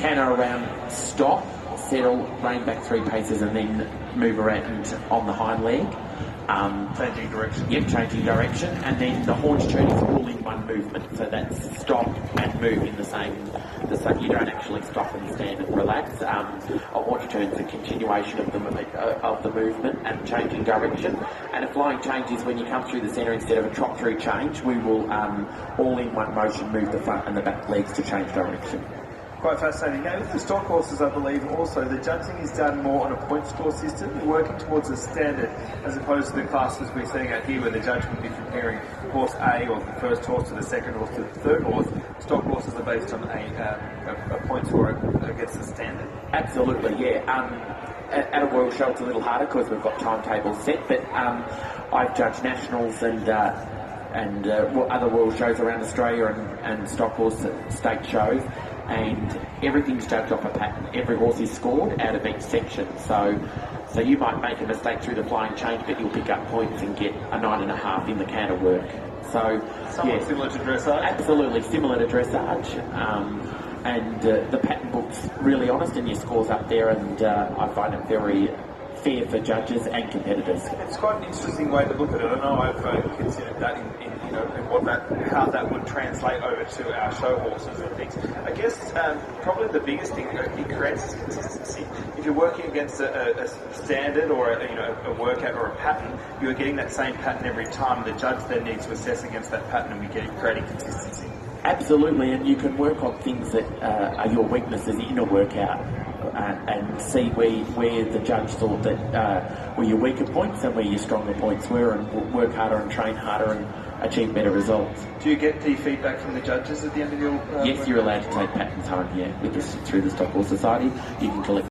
canter around, stop, settle, rein back 3 paces, and then move around on the hind leg. Changing direction. Yep, changing direction, and then the haunch turn is all in one movement. So that's stop and move in the same. You don't actually stop and stand and relax. A haunch turn is a continuation of the movement and changing direction. And a flying change is when you come through the centre instead of a trot through change. We will all in one motion move the front and the back legs to change direction. Quite fascinating. Now, with the stock horses, I believe also the judging is done more on a point score system. You're working towards a standard as opposed to the classes we're seeing out here where the judge would be comparing horse A or the first horse to the second horse to the third horse. Stock horses are based on a point score against the standard. Absolutely, yeah. At a world show it's a little harder because we've got timetables set, but I've judged nationals and other world shows around Australia and stock horse state shows, and everything's judged off a pattern. Every horse is scored out of each section, so you might make a mistake through the flying change, but you'll pick up points and get a 9.5 in the canter work. So somewhat similar to dressage? Absolutely similar to dressage. And the pattern book's really honest, and your score's up there, and I find it very fair for judges and competitors. It's quite an interesting way to look at it. I know I've considered that in how that would translate over to our show horses and things. I guess probably the biggest thing it creates is consistency. If you're working against a standard or a workout or a pattern, you're getting that same pattern every time. The judge then needs to assess against that pattern, and we're creating consistency. Absolutely, and you can work on things that are your weaknesses in a workout and see where the judge thought that were your weaker points and where your stronger points were, and work harder and train harder and achieve better results. Do you get the feedback from the judges at the end of your Yes, you're allowed to take patterns home, yeah, through the Stock Horse Society. You can collect